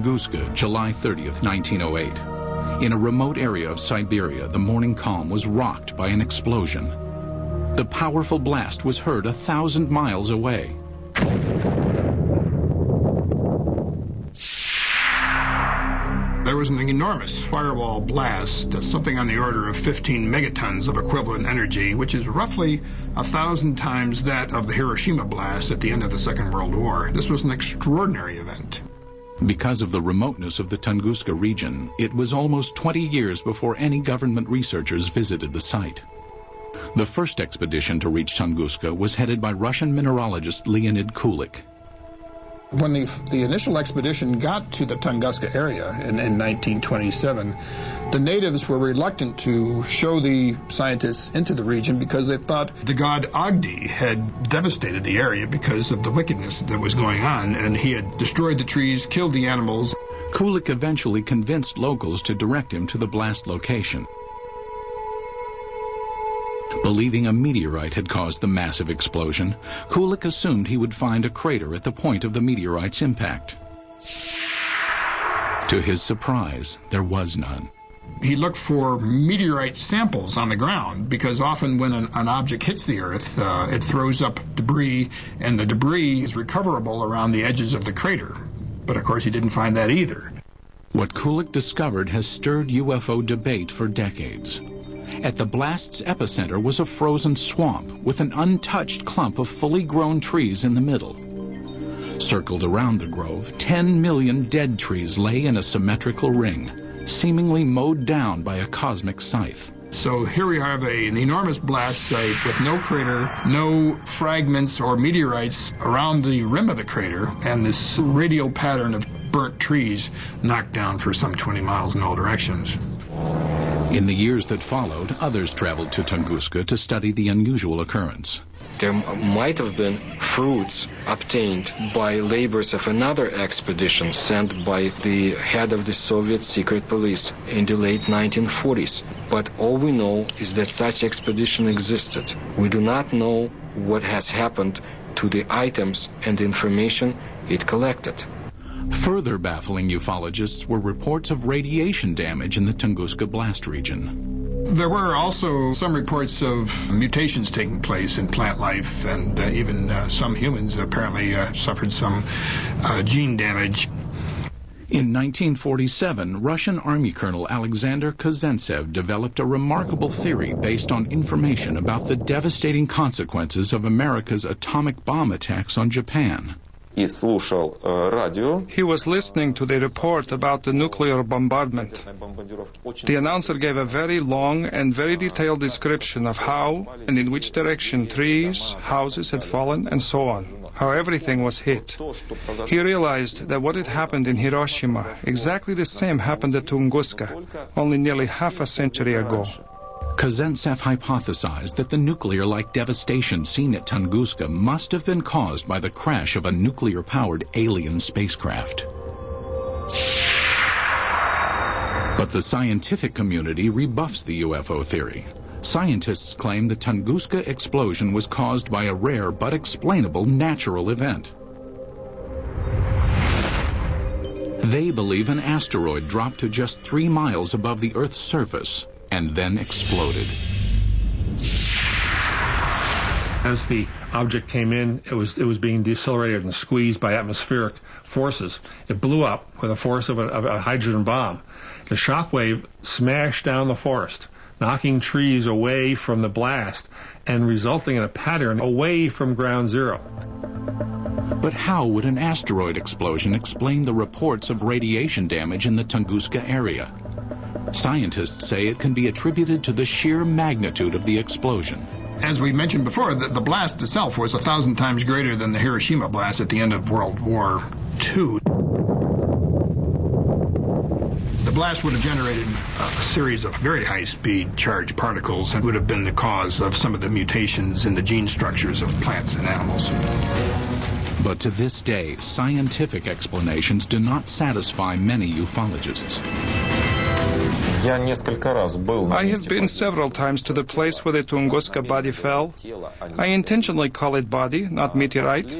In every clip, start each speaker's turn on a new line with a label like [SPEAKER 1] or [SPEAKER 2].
[SPEAKER 1] Tunguska, July 30th, 1908. In a remote area of Siberia, the morning calm was rocked by an explosion. The powerful blast was heard 1,000 miles away.
[SPEAKER 2] There was an enormous firewall blast, something on the order of 15 megatons of equivalent energy, which is roughly 1,000 times that of the Hiroshima blast at the end of the Second World War. This was an extraordinary event.
[SPEAKER 1] Because of the remoteness of the Tunguska region, it was almost 20 years before any government researchers visited the site. The first expedition to reach Tunguska was headed by Russian mineralogist Leonid Kulik.
[SPEAKER 2] When the initial expedition got to the Tunguska area in 1927, the natives were reluctant to show the scientists into the region because they thought the god Agdi had devastated the area because of the wickedness that was going on, and he had destroyed the trees, killed the animals.
[SPEAKER 1] Kulik eventually convinced locals to direct him to the blast location. Believing a meteorite had caused the massive explosion, Kulik assumed he would find a crater at the point of the meteorite's impact. To his surprise, there was none.
[SPEAKER 2] He looked for meteorite samples on the ground because often when an object hits the Earth, it throws up debris, and the debris is recoverable around the edges of the crater. But of course he didn't find that either.
[SPEAKER 1] What Kulik discovered has stirred UFO debate for decades. At the blast's epicenter was a frozen swamp with an untouched clump of fully grown trees in the middle. Circled around the grove, 10 million dead trees lay in a symmetrical ring, seemingly mowed down by a cosmic scythe.
[SPEAKER 2] So here we have an enormous blast site with no crater, no fragments or meteorites around the rim of the crater, and this radial pattern of burnt trees knocked down for some 20 miles in all directions.
[SPEAKER 1] In the years that followed, others traveled to Tunguska to study the unusual occurrence.
[SPEAKER 3] There might have been fruits obtained by labors of another expedition sent by the head of the Soviet secret police in the late 1940s. But all we know is that such expedition existed. We do not know what has happened to the items and the information it collected.
[SPEAKER 1] Further baffling ufologists were reports of radiation damage in the Tunguska blast region.
[SPEAKER 2] There were also some reports of mutations taking place in plant life, and even some humans apparently suffered some gene damage.
[SPEAKER 1] In 1947, Russian Army Colonel Alexander Kazantsev developed a remarkable theory based on information about the devastating consequences of America's atomic bomb attacks on Japan.
[SPEAKER 4] He was listening to the report about the nuclear bombardment. The announcer gave a very long and very detailed description of how and in which direction trees, houses had fallen, and so on, how everything was hit. He realized that what had happened in Hiroshima, exactly the same happened at Tunguska, only nearly half a century ago.
[SPEAKER 1] Kazantsev hypothesized that the nuclear-like devastation seen at Tunguska must have been caused by the crash of a nuclear-powered alien spacecraft. But the scientific community rebuffs the UFO theory. Scientists claim the Tunguska explosion was caused by a rare but explainable natural event. They believe an asteroid dropped to just 3 miles above the Earth's surface and then exploded.
[SPEAKER 5] As the object came in, it was being decelerated and squeezed by atmospheric forces. It blew up with the force of a hydrogen bomb. The shock wave smashed down the forest, knocking trees away from the blast and resulting in a pattern away from ground zero.
[SPEAKER 1] But how would an asteroid explosion explain the reports of radiation damage in the Tunguska area? Scientists say it can be attributed to the sheer magnitude of the explosion.
[SPEAKER 2] As we mentioned before, the blast itself was 1,000 times greater than the Hiroshima blast at the end of World War II. The blast would have generated a series of very high-speed charged particles and would have been the cause of some of the mutations in the gene structures of plants and animals.
[SPEAKER 1] But to this day, scientific explanations do not satisfy many ufologists.
[SPEAKER 4] I have been several times to the place where the Tunguska body fell. I intentionally call it body, not meteorite.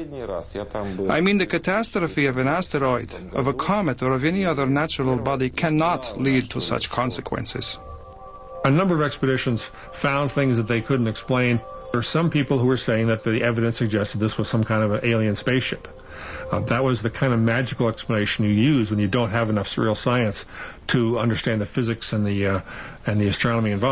[SPEAKER 4] I mean the catastrophe of an asteroid, of a comet, or of any other natural body cannot lead to such consequences.
[SPEAKER 5] A number of expeditions found things that they couldn't explain. There are some people who were saying that the evidence suggested this was some kind of an alien spaceship. That was the kind of magical explanation you use when you don't have enough real science to understand the physics and the astronomy involved.